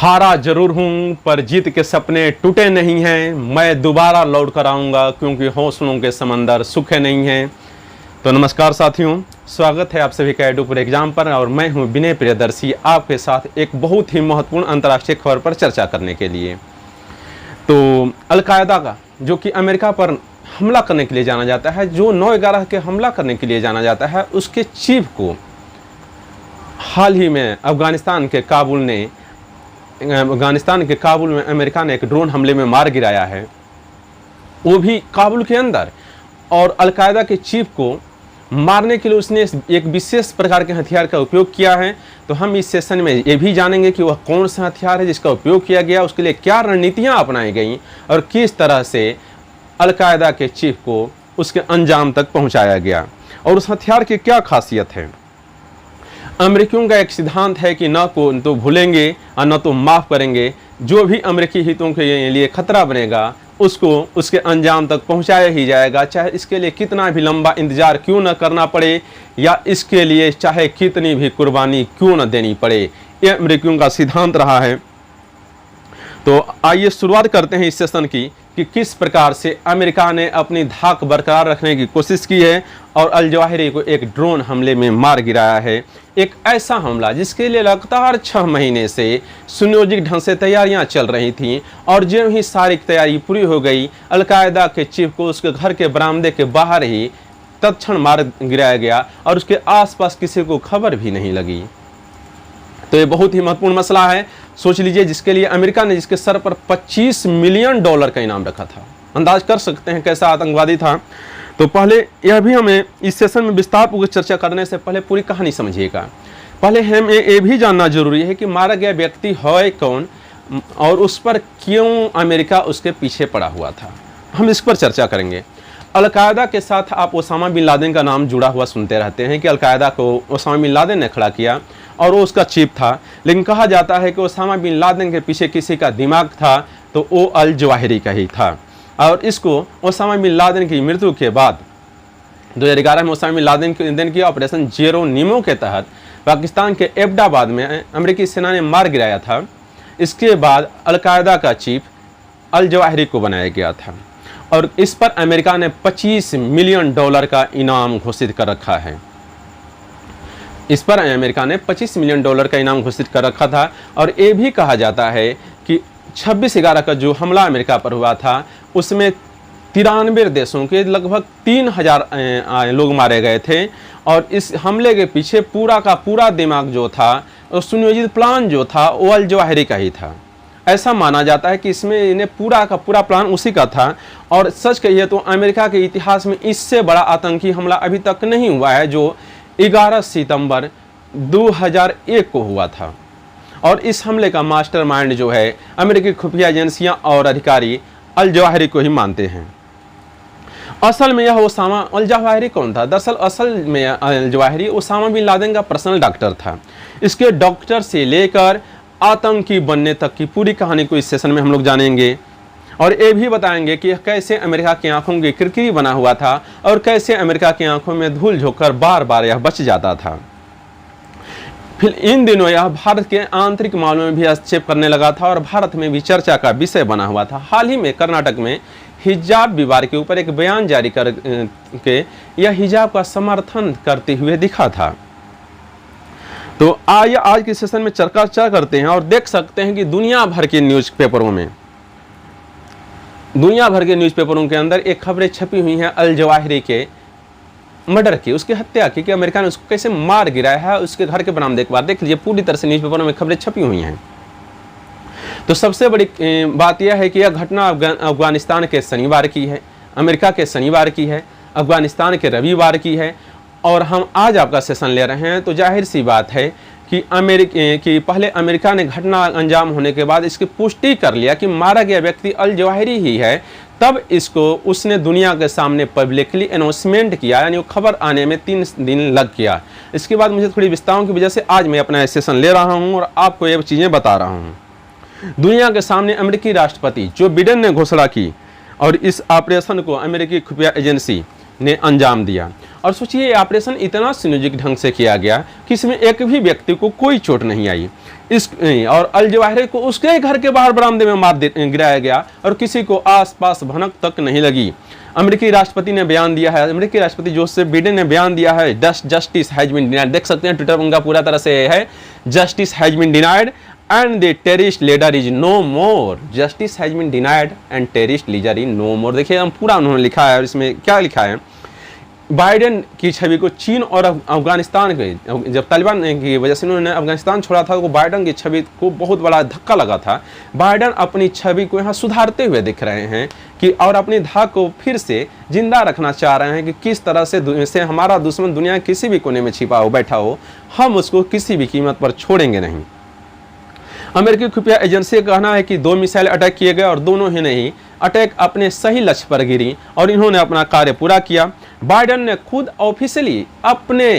हारा जरूर हूँ पर जीत के सपने टूटे नहीं हैं। मैं दोबारा लौट कर आऊँगा क्योंकि हौसलों के समंदर सूखे नहीं हैं। तो नमस्कार साथियों, स्वागत है आप सभी का एडू एग्जाम पर और मैं हूँ विनय प्रियदर्शी आपके साथ एक बहुत ही महत्वपूर्ण अंतर्राष्ट्रीय खबर पर चर्चा करने के लिए। तो अलकायदा का जो कि अमेरिका पर हमला करने के लिए जाना जाता है, जो 9/11 के हमला करने के लिए जाना जाता है, उसके चीफ को हाल ही में अफगानिस्तान के काबुल में अमेरिका ने एक ड्रोन हमले में मार गिराया है, वो भी काबुल के अंदर। और अलकायदा के चीफ को मारने के लिए उसने एक विशेष प्रकार के हथियार का उपयोग किया है। तो हम इस सेशन में ये भी जानेंगे कि वह कौन सा हथियार है जिसका उपयोग किया गया, उसके लिए क्या रणनीतियां अपनाई गई और किस तरह से अलकायदा के चीफ को उसके अंजाम तक पहुंचाया गया और उस हथियार की क्या खासियत है। अमेरिकियों का एक सिद्धांत है कि न को तो भूलेंगे और न तो माफ़ करेंगे। जो भी अमेरिकी हितों के लिए खतरा बनेगा उसको उसके अंजाम तक पहुंचाया ही जाएगा, चाहे इसके लिए कितना भी लंबा इंतजार क्यों न करना पड़े या इसके लिए चाहे कितनी भी कुर्बानी क्यों न देनी पड़े। यह अमेरिकियों का सिद्धांत रहा है। तो आइए शुरुआत करते हैं इस सेशन की कि किस प्रकार से अमेरिका ने अपनी धाक बरकरार रखने की कोशिश की है और अल जवाहिरी को एक ड्रोन हमले में मार गिराया है। एक ऐसा हमला जिसके लिए लगातार 6 महीने से सुनियोजित ढंग से तैयारियां चल रही थीं और जब ही सारी तैयारी पूरी हो गई, अलकायदा के चीफ को उसके घर के बरामदे के बाहर ही तत्क्षण मार गिराया गया और उसके आसपास किसी को खबर भी नहीं लगी। तो ये बहुत ही महत्वपूर्ण मसला है। सोच लीजिए, जिसके लिए अमेरिका ने जिसके सर पर $25 मिलियन का इनाम रखा था। अंदाज कर सकते हैं कैसा आतंकवादी था। तो पहले यह भी हमें इस सेशन में विस्तारपूर्वक चर्चा करने से पहले पूरी कहानी समझिएगा। पहले हमें ये भी जानना जरूरी है कि मारा गया व्यक्ति है कौन और उस पर क्यों अमेरिका उसके पीछे पड़ा हुआ था। हम इस पर चर्चा करेंगे। अलकायदा के साथ आप ओसामा बिन लादेन का नाम जुड़ा हुआ सुनते रहते हैं कि अलकायदा को ओसामा बिन लादेन ने खड़ा किया और वो उसका चीफ था। लेकिन कहा जाता है कि ओसामा बिन लादेन के पीछे किसी का दिमाग था तो वो अल जवाहिरी का ही था। और इसको ओसामा बिन लादेन की मृत्यु के बाद 2011 में ओसामा बिन लादेन की ऑपरेशन जेरोनिमो के तहत पाकिस्तान के एबटाबाद में अमेरिकी सेना ने मार गिराया था। इसके बाद अलकायदा का चीफ अल जवाहिरी को बनाया गया था और इस पर अमेरिका ने $25 मिलियन का इनाम घोषित कर रखा है। इस पर अमेरिका ने $25 मिलियन का इनाम घोषित कर रखा था। और ये भी कहा जाता है कि 26/11 का जो हमला अमेरिका पर हुआ था उसमें 93 देशों के लगभग 3000 लोग मारे गए थे और इस हमले के पीछे पूरा का पूरा दिमाग जो था और सुनियोजित प्लान जो था वो अल जवाहिरी का ही था। ऐसा माना जाता है कि इसमें इन्हें पूरा का पूरा प्लान उसी का था। और सच कहिए तो अमेरिका के इतिहास में इससे बड़ा आतंकी हमला अभी तक नहीं हुआ है जो 11 सितंबर 2001 को हुआ था। और इस हमले का मास्टरमाइंड जो है अमेरिकी खुफिया एजेंसियां और अधिकारी अल जवाहिरी को ही मानते हैं। असल में यह ओसामा अल जवाहिरी कौन था? दरअसल असल में Al Zawahiri Osama bin Laden का पर्सनल डॉक्टर था। इसके डॉक्टर से लेकर आतंकी बनने तक की पूरी कहानी को इस सेशन में हम लोग जानेंगे और ये भी बताएंगे कि कैसे अमेरिका की आंखों की किरकिरी बना हुआ था और कैसे अमेरिका की आंखों में धूल झोंककर बार बार यह बच जाता था। फिर इन दिनों यह भारत के आंतरिक मामलों में भी हस्तक्षेप करने लगा था और भारत में भी चर्चा का विषय बना हुआ था। हाल ही में कर्नाटक में हिजाब विवाद के ऊपर एक बयान जारी करके यह हिजाब का समर्थन करते हुए दिखा था। तो आइए आज के सेशन में चर्चा करते हैं और देख सकते हैं कि दुनिया भर के न्यूज़पेपरों के अंदर एक खबरें छपी हुई हैं अल जवाहिरी के मर्डर की, उसकी हत्या की, कि अमेरिका ने उसको कैसे मार गिराया है। उसके घर के बरामदे के बाद देख लीजिए पूरी तरह से न्यूज़पेपरों में खबरें छपी हुई हैं। तो सबसे बड़ी बात यह है कि यह घटना अफगानिस्तान के शनिवार की है, अमेरिका के शनिवार की है, अफगानिस्तान के रविवार की है। और हम आज आपका सेशन ले रहे हैं तो जाहिर सी बात है कि पहले अमेरिका ने घटना अंजाम होने के बाद इसकी पुष्टि कर लिया कि मारा गया व्यक्ति अल जवाहिरी ही है। तब इसको उसने दुनिया के सामने पब्लिकली अनाउंसमेंट किया, यानी वो खबर आने में 3 दिन लग गया। इसके बाद मुझे थोड़ी विस्तारों की वजह से आज मैं अपना सेशन ले रहा हूँ और आपको ये चीज़ें बता रहा हूँ। दुनिया के सामने अमेरिकी राष्ट्रपति जो बिडेन ने घोषणा की और इस ऑपरेशन को अमेरिकी खुफिया एजेंसी ने अंजाम दिया। और सोचिए ये ऑपरेशन इतना सुनियोजित ढंग से किया गया कि इसमें एक भी व्यक्ति को कोई चोट नहीं आई। और अल जवाहिरी को उसके घर के बाहर बरामदे में गिराया गया और किसी को आसपास भनक तक नहीं लगी। अमेरिकी राष्ट्रपति ने बयान दिया है, अमेरिकी राष्ट्रपति जोसेफ बाइडेन ने बयान दिया है, जस्टिस हैज बीन डिनाइड। देख सकते हैं ट्विटर उनका पूरा तरह से है, justice has been denied and the terrorist leader is no more. Justice has been denied and terrorist leader is no more. देखिए हम पूरा उन्होंने लिखा है और इसमें क्या लिखा है, बाइडेन की छवि को चीन और अफगानिस्तान के, जब तालिबान की वजह से उन्होंने अफगानिस्तान छोड़ा था तो बाइडेन की छवि को बहुत बड़ा धक्का लगा था। बाइडेन अपनी छवि को यहाँ सुधारते हुए दिख रहे हैं कि और अपनी धाक को फिर से जिंदा रखना चाह रहे हैं कि किस तरह से हमारा दुश्मन दुनिया के किसी भी कोने में छिपा हो बैठा हो, हम उसको किसी भी कीमत पर छोड़ेंगे नहीं। अमेरिकी खुफिया एजेंसी का कहना है कि 2 मिसाइल अटैक किए गए और दोनों ही नहीं अटैक अपने सही लक्ष्य पर गिरी और इन्होंने अपना कार्य पूरा किया। बाइडेन ने खुद ऑफिशियली अपने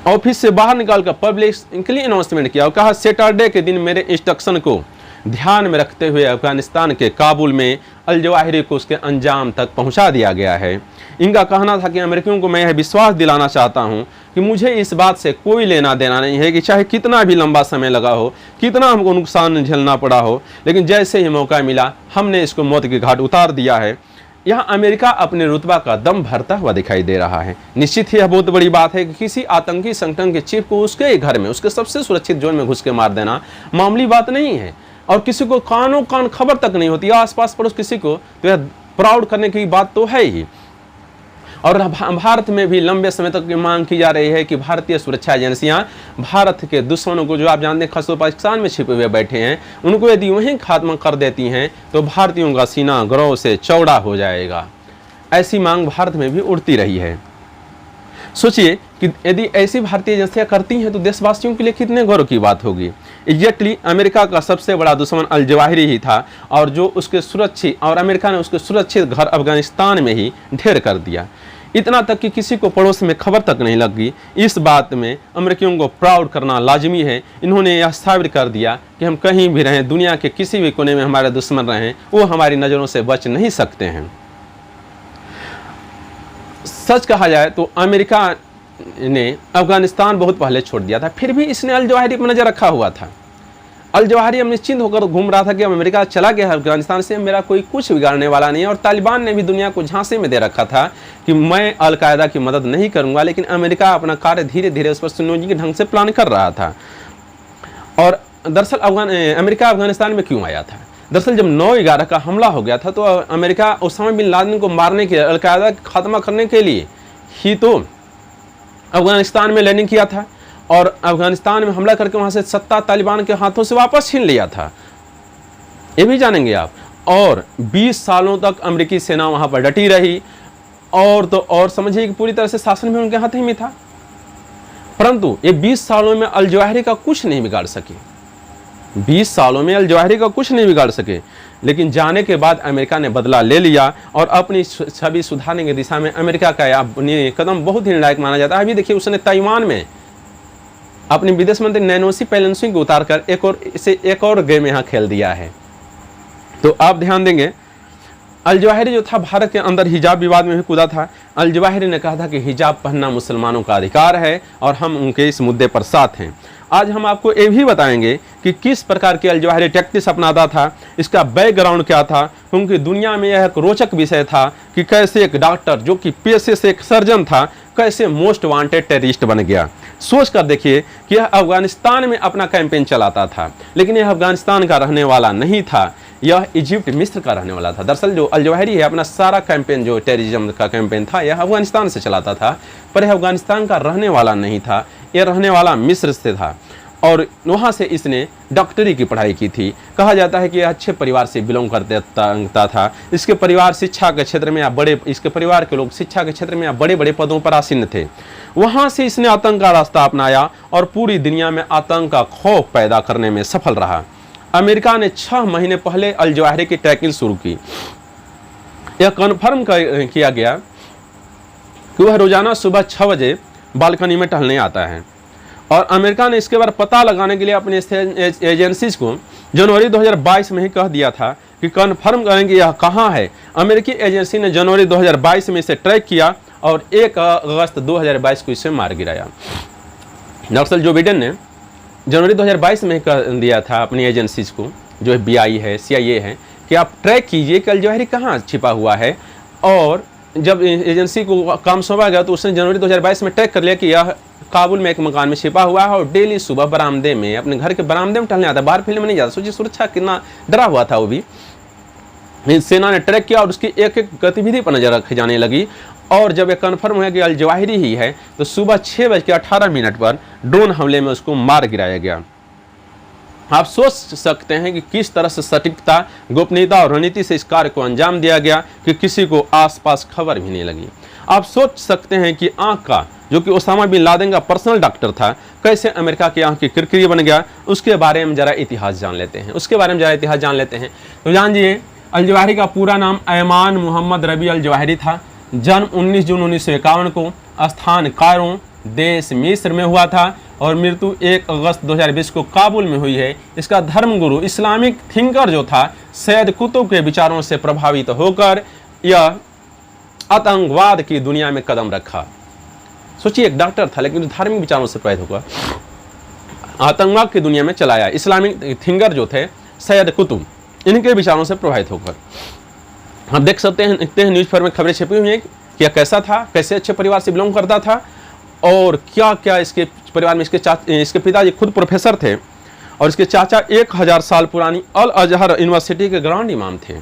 ऑफिस से बाहर निकालकर पब्लिकली अनाउंसमेंट किया और कहा सैटरडे के दिन मेरे इंस्ट्रक्शन को ध्यान में रखते हुए अफगानिस्तान के काबुल में अल जवाहिरी को उसके अंजाम तक पहुंचा दिया गया है। इनका कहना था कि अमेरिकियों को मैं यह विश्वास दिलाना चाहता हूं कि मुझे इस बात से कोई लेना देना नहीं है कि चाहे कितना भी लंबा समय लगा हो, कितना हमको नुकसान झेलना पड़ा हो, लेकिन जैसे ही मौका मिला हमने इसको मौत के घाट उतार दिया है। यहाँ अमेरिका अपने रुतबा का दम भरता हुआ दिखाई दे रहा है। निश्चित ही यह बहुत बड़ी बात है कि किसी आतंकी संगठन के चीफ को उसके घर में, उसके सबसे सुरक्षित जोन में घुस के मार देना मामूली बात नहीं है और किसी को कानों कान खबर तक नहीं होती, आसपास पड़ोस किसी को, तो यह प्राउड करने की बात तो है ही। और भारत में भी लंबे समय तक मांग की जा रही है कि भारतीय सुरक्षा एजेंसियां भारत के दुश्मनों को, जो आप जानते हैं खासतौर पाकिस्तान में छिपे हुए बैठे हैं, उनको यदि वहीं खात्मा कर देती हैं तो भारतीयों का सीना गर्व से चौड़ा हो जाएगा। ऐसी मांग भारत में भी उठती रही है। सोचिए कि यदि ऐसी भारतीय एजेंसियां करती हैं तो देशवासियों के लिए कितने गौरव की बात होगी। एग्जैक्टली अमेरिका का सबसे बड़ा दुश्मन अल जवाहिरी ही था और जो उसके सुरक्षित, और अमेरिका ने उसके सुरक्षित घर अफगानिस्तान में ही ढेर कर दिया। इतना तक कि किसी को पड़ोस में खबर तक नहीं लगी। इस बात में अमेरिकियों को प्राउड करना लाजमी है। इन्होंने यह साबित कर दिया कि हम कहीं भी रहें, दुनिया के किसी भी कोने में हमारे दुश्मन रहें, वो हमारी नज़रों से बच नहीं सकते हैं। सच कहा जाए तो अमेरिका ने अफगानिस्तान बहुत पहले छोड़ दिया था, फिर भी इसने अल जवाहिरी पर नज़र रखा हुआ था। अल जवाहिरी अब निश्चिंत होकर घूम रहा था कि अब अमेरिका चला गया है अफगानिस्तान से, मेरा कोई कुछ बिगाड़ने वाला नहीं है। और तालिबान ने भी दुनिया को झांसे में दे रखा था कि मैं अलकायदा की मदद नहीं करूंगा, लेकिन अमेरिका अपना कार्य धीरे धीरे उस पर सुनियोजित ढंग से प्लान कर रहा था। और दरअसल अमेरिका अफगानिस्तान में क्यों आया था? दरअसल जब 9/11 का हमला हो गया था तो अमेरिका उसामा बिन लादेन को मारने के, अलकायदा का खात्मा करने के लिए ही तो अफगानिस्तान में लैंडिंग किया था और अफगानिस्तान में हमला करके वहां से सत्ता तालिबान के हाथों से वापस छीन लिया था, ये भी जानेंगे आप। और 20 सालों तक अमेरिकी सेना वहां पर डटी रही और तो और समझिए कि पूरी तरह से शासन भी उनके हाथ ही में था। परंतु ये 20 सालों में अल जवाहिरी का कुछ नहीं बिगाड़ सके, 20 सालों में अल जवाहिरी का कुछ नहीं बिगाड़ सके। लेकिन जाने के बाद अमेरिका ने बदला ले लिया और अपनी छवि सुधारने की दिशा में अमेरिका का यह कदम बहुत ही निर्णायक माना जाता है। अभी देखिए उसने ताइवान में अपने विदेश मंत्री नैन्सी पेलोसी को उतारकर एक और गेम यहाँ खेल दिया है। तो आप ध्यान देंगे, अल जवाहिरी जो था भारत के अंदर हिजाब विवाद में भी कूदा था। अल जवाहिरी ने कहा था कि हिजाब पहनना मुसलमानों का अधिकार है और हम उनके इस मुद्दे पर साथ हैं। आज हम आपको ये भी बताएंगे कि किस प्रकार के अल जवाहिरी टैक्टिक्स अपनाता था, इसका बैकग्राउंड क्या था, क्योंकि दुनिया में यह एक रोचक विषय था कि कैसे एक डॉक्टर जो कि पेशे से एक सर्जन था, कैसे मोस्ट वांटेड टेररिस्ट बन गया। सोच कर देखिए कि यह अफगानिस्तान में अपना कैंपेन चलाता था, लेकिन यह अफगानिस्तान का रहने वाला नहीं था, यह इजिप्ट मिस्र का रहने वाला था। दरअसल जो अल जवाहिरी है अपना सारा कैंपेन, जो टेररिज्म का कैंपेन था, यह अफगानिस्तान से चलाता था, पर यह अफगानिस्तान का रहने वाला नहीं था, यह रहने वाला मिस्र से था और वहाँ से इसने डॉक्टरी की पढ़ाई की थी। कहा जाता है कि यह अच्छे परिवार से बिलोंग करता था। इसके परिवार शिक्षा के क्षेत्र में या इसके परिवार के लोग शिक्षा के क्षेत्र में या बड़े बड़े पदों पर आसीन थे। वहाँ से इसने आतंक का रास्ता अपनाया और पूरी दुनिया में आतंक का खौफ पैदा करने में सफल रहा। अमेरिका ने 6 महीने पहले अल जवाहिरी की ट्रैकिंग शुरू की। यह कन्फर्म किया गया कि वह रोजाना सुबह 6 बजे बालकनी में टहलने आता है और अमेरिका ने इसके बारे पता लगाने के लिए अपने एजेंसीज को जनवरी 2022 में ही कह दिया था कि कन्फर्म करेंगे यह कहाँ है। अमेरिकी एजेंसी ने जनवरी 2022 में इसे ट्रैक किया और 1 अगस्त 2022 को इसे मार गिराया। दरअसल जो बिडेन ने जनवरी 2022 में कह दिया था अपनी एजेंसीज को, जो FBI है, CIA है, कि आप ट्रैक कीजिए कि अल जवाहिरी कहाँ छिपा हुआ है। और जब एजेंसी को काम सौंपा गया तो उसने जनवरी 2022 में ट्रैक कर लिया कि यह काबुल में एक मकान में छिपा हुआ है और डेली सुबह बरामदे में, अपने घर के बरामदे में टहलने आता है, बाहर फील्ड में नहीं जाता। सोचिए सुरक्षा कितना डरा हुआ था वो भी। सेना ने ट्रैक किया और उसकी एक एक गतिविधि पर नजर रखी जाने लगी। और जब यह कन्फर्म हुआ कि अल जवाहिरी ही है तो सुबह 6:18 पर ड्रोन हमले में उसको मार गिराया गया। आप सोच सकते हैं कि किस तरह से सटीकता, गोपनीयता और रणनीति से इस कार्य को अंजाम दिया गया कि किसी को आसपास खबर भी नहीं लगी। आप सोच सकते हैं कि आंख का, जो कि ओसामा बिन लादेन का पर्सनल डॉक्टर था, कैसे अमेरिका की आंख की किरकिरी बन गया। उसके बारे में जरा इतिहास जान लेते हैं। तो जानिए, अल जवाहिरी का पूरा नाम ऐमान मोहम्मद रबी अल जवाहिरी था। जन्म 19 जून 1951 को, स्थान कायरो, देश मिस्र में हुआ था और मृत्यु 1 अगस्त 2020 को काबुल में हुई है। इसका धर्मगुरु, इस्लामिक थिंकर जो था, सैयद कुतुब के विचारों से प्रभावित होकर यह आतंकवाद की दुनिया में कदम रखा। सोचिए, एक डॉक्टर था लेकिन धार्मिक विचारों से प्रभावित होकर आतंकवाद की दुनिया में चलाया। इस्लामिक थिंकर जो थे सैयद कुतुब, इनके विचारों से प्रभावित होकर। हम देख सकते हैं न्यूज़पेपर में खबरें छपी हुई हैं कि यह कैसा था, कैसे अच्छे परिवार से बिलोंग करता था और क्या क्या इसके परिवार में। इसके पिताजी खुद प्रोफेसर थे और इसके चाचा 1000 साल पुरानी अल अजहर यूनिवर्सिटी के ग्रांड इमाम थे।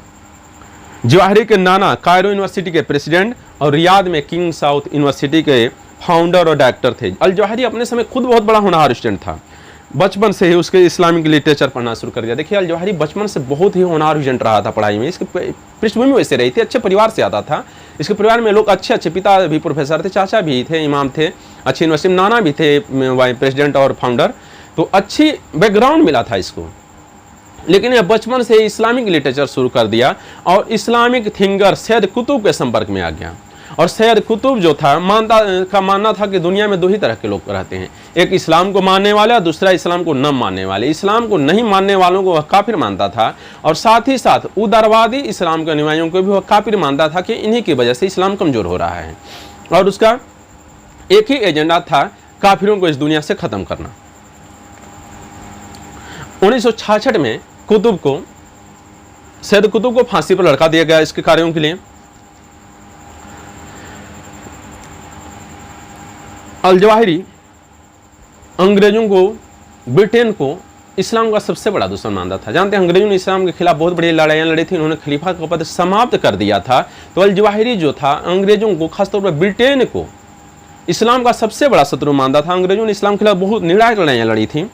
जवाहिरी के नाना कायरो यूनिवर्सिटी के प्रेसिडेंट और रियाद में किंग साउथ यूनिवर्सिटी के फाउंडर और डायरेक्टर थे। अल जवाहिरी अपने समय खुद बहुत बड़ा होनहार स्टूडेंट था। बचपन से ही उसके इस्लामिक लिटरेचर पढ़ना शुरू कर दिया। देखिए, अल जवाहिरी बचपन से बहुत ही होनहार स्टूडेंट रहा था पढ़ाई में। इसकी पृष्ठभूमि वैसे रही थी, अच्छे परिवार से आता था। इसके परिवार में लोग अच्छे, पिता भी प्रोफेसर थे, चाचा भी थे, इमाम थे, अच्छी यूनिवर्सिटी में, नाना भी थे प्रेसिडेंट और फाउंडर। तो अच्छी बैकग्राउंड मिला था इसको। लेकिन यह बचपन से इस्लामिक लिटरेचर शुरू कर दिया और इस्लामिक थिंकर सैयद कुतुब के संपर्क में आ गया। और सैयद कुतुब जो था, मानना था कि दुनिया में 2 ही तरह के लोग रहते हैं, एक इस्लाम को मानने वाले और दूसरा इस्लाम को न मानने वाले। इस्लाम को नहीं मानने वालों को वह काफिर मानता था और साथ ही साथ उदारवादी इस्लाम के अनुयायियों को भी वह काफिर मानता था कि इन्हीं की वजह से इस्लाम कमजोर हो रहा है। और उसका एक ही एजेंडा था, काफिरों को इस दुनिया से खत्म करना। 1966 में सैयद कुतुब को फांसी पर लटका दिया गया इसके कार्यों के लिए। अल जवाहिरी अंग्रेजों को, ब्रिटेन को इस्लाम का सबसे बड़ा दुश्मन मानता था। जानते हैं, अंग्रेजों ने इस्लाम के खिलाफ बहुत बड़ी लड़ाइयाँ लड़ी थी, उन्होंने खलीफा का पद समाप्त कर दिया था। तो अल जवाहिरी जो था, अंग्रेजों को, खासतौर पर ब्रिटेन को, इस्लाम का सबसे बड़ा शत्रु मानता था। अंग्रेजों ने इस्लाम के खिलाफ बहुत निर्णायक लड़ाइयाँ लड़ी थी।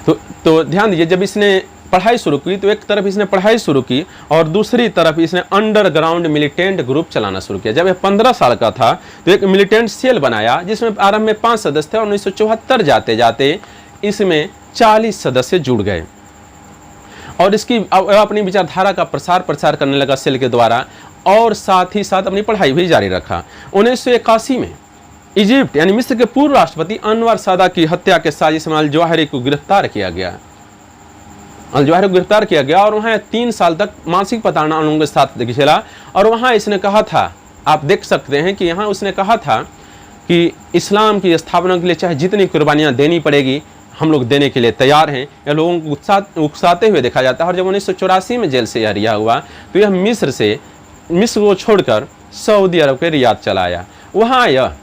तो ध्यान दीजिए, जब इसने पढ़ाई शुरू की तो एक तरफ इसने पढ़ाई शुरू की और दूसरी तरफ इसने अंडरग्राउंड मिलिटेंट ग्रुप चलाना शुरू किया। जब यह 15 साल का था तो एक मिलिटेंट सेल बनाया जिसमें आरंभ में 5 सदस्य थे और 1974 जाते जाते इसमें 40 सदस्य जुड़ गए और इसकी अपनी विचारधारा का प्रसार करने लगा सेल के द्वारा और साथ ही साथ अपनी पढ़ाई भी जारी रखा। 1981 में इजिप्ट यानी मिस्र के पूर्व राष्ट्रपति अनवर सादा की हत्या के साजिश में अल जवाहिरी को गिरफ्तार किया गया। अल जवाहिरी को गिरफ्तार किया गया और वहाँ 3 साल तक मानसिक प्रताड़ना लोगों के साथ झेला। और वहाँ इसने कहा था, आप देख सकते हैं कि यहाँ उसने कहा था कि इस्लाम की स्थापना के लिए चाहे जितनी कुर्बानियाँ देनी पड़ेगी हम लोग देने के लिए तैयार हैं। यह लोगों को उकसाते हुए देखा जाता है। और जब 1984 में जेल से यह रिहा हुआ तो यह मिस्र को छोड़कर सऊदी अरब के रियाद चला आया। वहाँ यह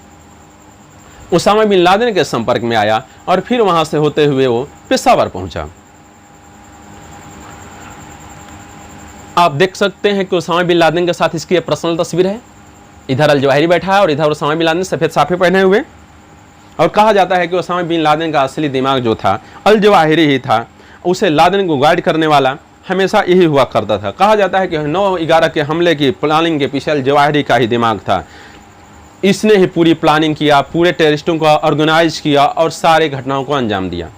ओसामा बिन लादेन के संपर्क में आया और फिर वहाँ से होते हुए वो पेशावर पहुँचा। आप देख सकते हैं कि ओसामा बिन लादेन के साथ इसकी पर्सनल तस्वीर है। इधर अल जवाहिरी बैठा है और इधर ओसामा बिन लादेन सफ़ेद साफे पहने हुए। और कहा जाता है कि ओसामा बिन लादेन का असली दिमाग जो था अल जवाहिरी ही था। उसे लादेन को गाइड करने वाला हमेशा यही हुआ करता था। कहा जाता है कि 9/11 के हमले की प्लानिंग के पीछे अल जवाहिरी का ही दिमाग था। इसने ही पूरी प्लानिंग किया, पूरे टेररिस्टों को ऑर्गेनाइज किया और सारे घटनाओं को अंजाम दिया।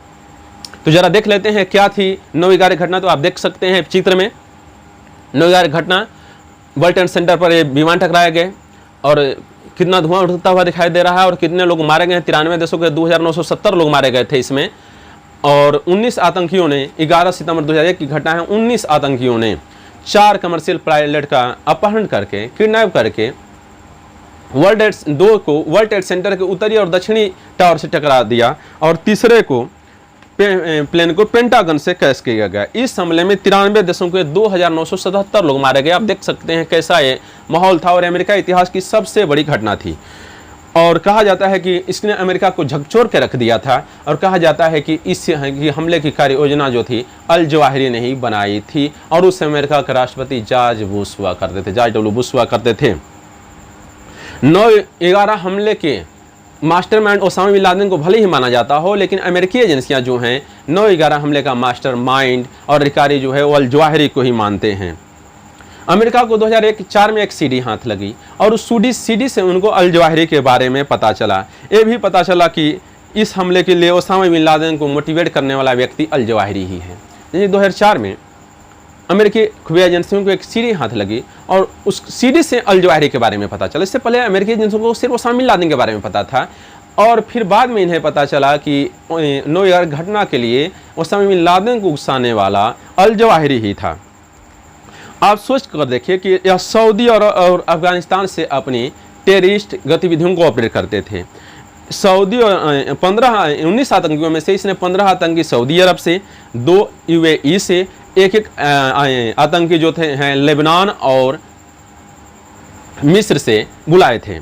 तो जरा देख लेते हैं क्या थी 9/11 घटना। तो आप देख सकते हैं चित्र में 9/11 घटना, वर्ल्ड ट्रेड सेंटर पर विमान टकराए गए और कितना धुआं उठता हुआ दिखाई दे रहा है और कितने लोग मारे गए हैं। 93 देशों के 2970 लोग मारे गए थे इसमें। और 19 आतंकियों ने 11 सितंबर 2001 की घटना है, 19 आतंकियों ने 4 कमर्शियल पायलट का अपहरण करके, किडनैप करके वर्ल्ड ट्रेड सेंटर के उत्तरी और दक्षिणी टावर से टकरा दिया और तीसरे को प्लेन को पेंटागन से कैश किया गया। इस हमले में 93 देशों के 2977 लोग मारे गए। आप देख सकते हैं कैसा ये माहौल था और अमेरिका इतिहास की सबसे बड़ी घटना थी। और कहा जाता है कि इसने अमेरिका को झकझोर के रख दिया था और कहा जाता है कि इस हमले की कार्य योजना जो थी अल जवाहिरी ने ही बनाई थी और उस अमेरिका के राष्ट्रपति जॉर्ज बुश हुआ करते थे, जॉर्ज डब्ल्यू बुश हुआ करते थे। 9/11 हमले के मास्टरमाइंड ओसामा बिन लादेन को भले ही माना जाता हो, लेकिन अमेरिकी एजेंसियां जो हैं 9/11 हमले का मास्टरमाइंड और अधिकारी जो है वो अल जवाहिरी को ही मानते हैं। अमेरिका को 2004 में एक सीडी हाथ लगी और उस सीडी से उनको अल जवाहिरी के बारे में पता चला। ये भी पता चला कि इस हमले के लिए ओसामा बिन लादेन को मोटिवेट करने वाला व्यक्ति अल जवाहिरी ही है। यानी 2004 में अमेरिकी खुफिया एजेंसियों को एक सीडी हाथ लगी और उस सीडी से अल जवाहिरी के बारे में पता चला। इससे पहले अमेरिकी एजेंसियों को सिर्फ ओसामा बिन लादेन के बारे में पता था और फिर बाद में इन्हें पता चला कि 9/11 घटना के लिए ओसामा बिन लादेन को उकसाने वाला अल जवाहिरी ही था। आप सोच कर देखिए कि यह सऊदी और अफगानिस्तान से अपनी टेररिस्ट गतिविधियों को ऑपरेट करते थे। सऊदी और 19 आतंकियों में से इसने 15 आतंकी सऊदी अरब से, 2 UAE से, एक आतंकी जो थे हैं लेबनान और मिस्र से बुलाए थे।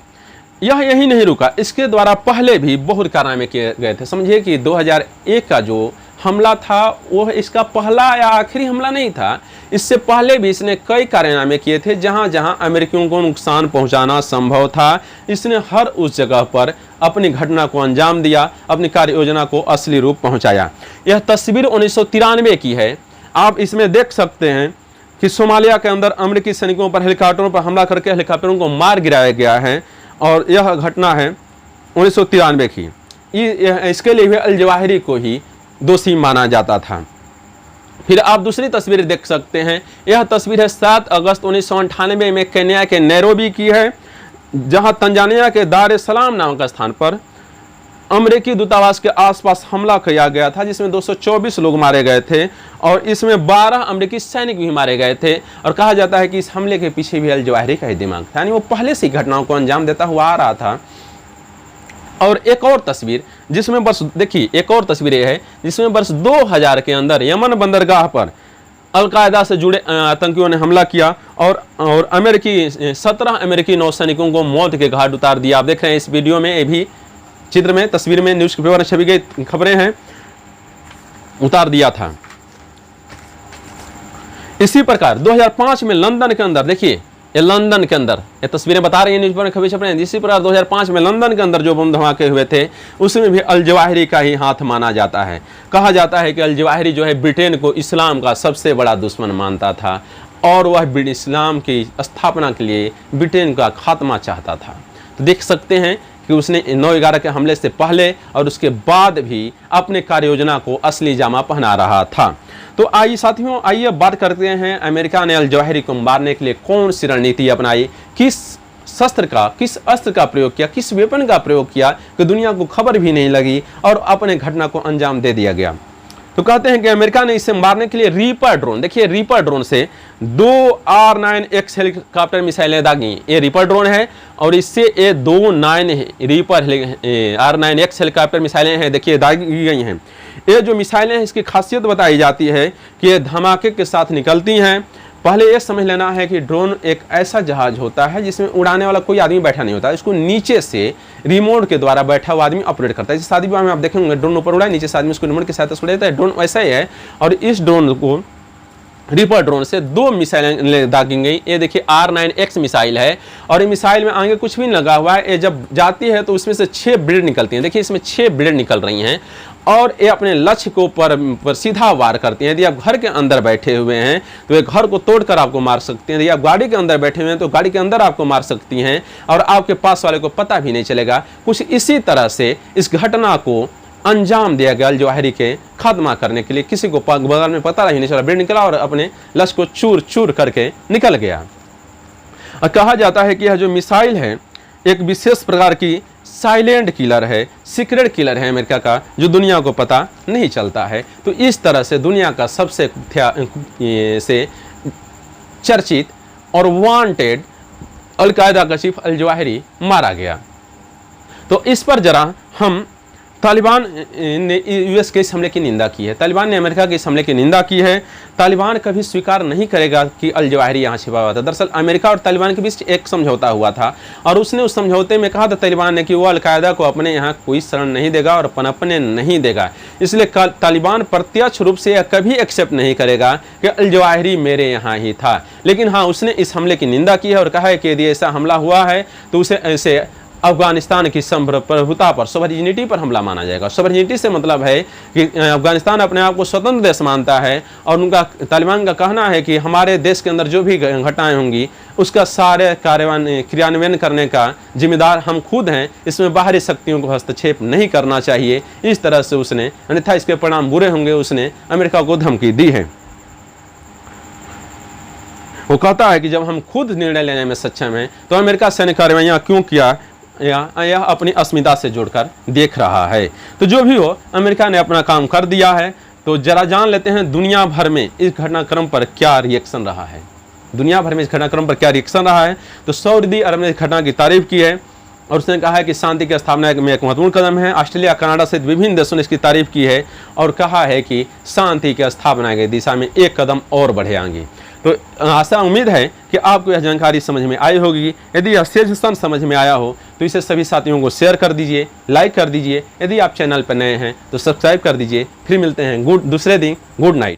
यह यही नहीं रुका, इसके द्वारा पहले भी बहुत कारनामे किए गए थे। समझिए कि 2001 का जो हमला था वो इसका पहला या आखिरी हमला नहीं था। इससे पहले भी इसने कई कारनामे किए थे जहां जहां अमेरिकियों को नुकसान पहुंचाना संभव था। इसने हर उस जगह पर अपनी घटना को अंजाम दिया, अपनी कार्य योजना को असली रूप पहुंचाया। यह तस्वीर 1993 की है। आप इसमें देख सकते हैं कि सोमालिया के अंदर अमेरिकी सैनिकों पर हेलीकॉप्टरों पर हमला करके हेलीकॉप्टरों को मार गिराया गया है और यह घटना है 1993 की। इसके लिए भी अल जवाहिरी को ही दोषी माना जाता था। फिर आप दूसरी तस्वीर देख सकते हैं। यह तस्वीर है 7 अगस्त 1998 में केन्या के नैरोबी की है, जहां तंजानिया के दार एस सलाम नामक स्थान पर अमेरिकी दूतावास के आसपास हमला किया गया था, जिसमें 224 लोग मारे गए थे और इसमें 12 अमेरिकी सैनिक भी मारे गए थे। और कहा जाता है कि इस हमले के पीछे भी अल जवाहिरी का ही दिमाग था, यानी वो पहले से घटनाओं को अंजाम देता हुआ आ रहा था। और एक और तस्वीर जिसमें वर्ष देखिए, एक और तस्वीर यह है जिसमें वर्ष 2000 के अंदर यमन बंदरगाह पर अलकायदा से जुड़े आतंकियों ने हमला किया और 17 अमेरिकी नौसैनिकों को मौत के घाट उतार दिया। आप देख रहे हैं इस वीडियो में, ये भी चित्र में, तस्वीर में न्यूज पेपर में छपी गई खबरें हैं, उतार दिया था। इसी प्रकार 2005 में लंदन के अंदर, देखिए ये लंदन के अंदर ये तस्वीरें बता रही है, न्यूज़पेपर में खबरें छप रही हैं। इसी प्रकार 2005 में लंदन के अंदर जो बम धमाके हुए थे उसमें भी अल जवाहिरी का ही हाथ माना जाता है। कहा जाता है कि अल जवाहिरी जो है ब्रिटेन को इस्लाम का सबसे बड़ा दुश्मन मानता था और वह इस्लाम की स्थापना के लिए ब्रिटेन का खात्मा चाहता था। तो देख सकते हैं कि उसने 9/11 के हमले से पहले और उसके बाद भी अपने कार्य योजना को असली जामा पहना रहा था। तो आइए साथियों, आइए बात करते हैं अमेरिका ने अल जवाहिरी को मारने के लिए कौन सी रणनीति अपनाई, किस अस्त्र का प्रयोग किया, किस वेपन का प्रयोग किया कि दुनिया को खबर भी नहीं लगी और अपने घटना को अंजाम दे दिया गया। तो कहते हैं कि अमेरिका ने इसे मारने के लिए रीपर ड्रोन, देखिए रीपर ड्रोन से 2 R9X हेलीकॉप्टर मिसाइलें दागी। ये रीपर ड्रोन है और इससे ये 2 रीपर R9X हेलीकॉप्टर मिसाइलें हैं, देखिए दागी गई हैं। ये जो मिसाइलें हैं इसकी खासियत बताई जाती है कि ये धमाके के साथ निकलती हैं। पहले ये समझ लेना है कि ड्रोन एक ऐसा जहाज होता है जिसमें उड़ाने वाला कोई आदमी बैठा नहीं होता, इसको नीचे से रिमोट के द्वारा बैठा हुआ आदमी ऑपरेट करता है। जैसे शादी विवाह में आप देखेंगे ड्रोन ऊपर उड़ा है, नीचे से आदमी उसको रिमोट की सहायता से उड़ाता है। ड्रोन वैसा ही है और इस ड्रोन को रीपर ड्रोन से 2 मिसाइलें दागी गई। ये देखिए R9X मिसाइल है और ये मिसाइल में आगे कुछ भी नहीं लगा हुआ है। ये जब जाती है तो उसमें से 6 ब्लेड निकलती हैं, देखिए इसमें 6 ब्लेड निकल रही हैं और ये अपने लक्ष्य को पर सीधा वार करती हैं। यदि आप घर के अंदर बैठे हुए हैं तो ये घर को तोड़कर आपको मार सकती हैं, यदि आप गाड़ी के अंदर बैठे हुए हैं तो गाड़ी के अंदर आपको मार सकती हैं और आपके पास वाले को पता भी नहीं चलेगा। कुछ इसी तरह से इस घटना को अंजाम दिया गया अल जवाहिरी के खात्मा करने के लिए। किसी को बगल में पता नहीं चला, ब्लेड निकला और अपने लक्ष्य को चूर चूर करके निकल गया। और कहा जाता है कि यह जो मिसाइल है एक विशेष प्रकार की साइलेंट किलर है, सीक्रेट किलर है अमेरिका का, जो दुनिया को पता नहीं चलता है। तो इस तरह से दुनिया का सबसे से चर्चित और वांटेड अलकायदा का चीफ अल जवाहिरी मारा गया। तो इस पर जरा हम तालिबान ने यूएस के इस हमले की निंदा की है, तालिबान ने अमेरिका के इस हमले की निंदा की है। तालिबान कभी स्वीकार नहीं करेगा कि अल जवाहिरी यहाँ छिपा हुआ था। दरअसल अमेरिका और तालिबान के बीच एक समझौता हुआ था और उसने उस समझौते में कहा था तालिबान ने कि वो अलकायदा को अपने यहाँ कोई शरण नहीं देगा और पनपने नहीं देगा। इसलिए तालिबान प्रत्यक्ष रूप से यह कभी एक्सेप्ट नहीं करेगा कि अल जवाहिरी मेरे यहाँ ही था। लेकिन हाँ, उसने इस हमले की निंदा की है और कहा है कि यदि ऐसा हमला हुआ है तो उसे ऐसे अफगानिस्तान की संप्रभुता पर, सॉवरेनिटी पर हमला माना जाएगा। सॉवरेनिटी से मतलब है कि अफगानिस्तान अपने आप को स्वतंत्र देश मानता है और उनका, तालिबान का कहना है कि हमारे देश के अंदर जो भी घटनाएं होंगी उसका सारे क्रियान्वयन करने का जिम्मेदार हम खुद हैं, इसमें बाहरी शक्तियों को हस्तक्षेप नहीं करना चाहिए। इस तरह से उसने, अन्यथा इसके परिणाम बुरे होंगे, उसने अमेरिका को धमकी दी है। वो कहता है कि जब हम खुद निर्णय लेने में सक्षम हैं तो अमेरिका सैन्य कार्रवाइयाँ क्यों किया, यह अपनी अस्मिता से जोड़कर देख रहा है। तो जो भी हो, अमेरिका ने अपना काम कर दिया है। तो जरा जान लेते हैं दुनिया भर में इस घटनाक्रम पर क्या रिएक्शन रहा है। दुनिया भर में इस घटनाक्रम पर क्या रिएक्शन रहा है। तो सऊदी अरब ने इस घटना की तारीफ की है और उसने कहा है कि शांति की स्थापना में एक महत्वपूर्ण कदम है। ऑस्ट्रेलिया, कनाडा सहित विभिन्न देशों ने इसकी तारीफ की है और कहा है कि शांति की स्थापना की दिशा में एक कदम और बढ़े आगे। तो आशा उम्मीद है कि आपको यह जानकारी समझ में आई होगी। यदि यह सेशन समझ में आया हो तो इसे सभी साथियों को शेयर कर दीजिए, लाइक कर दीजिए। यदि आप चैनल पर नए हैं तो सब्सक्राइब कर दीजिए। फिर मिलते हैं दूसरे दिन। Good night.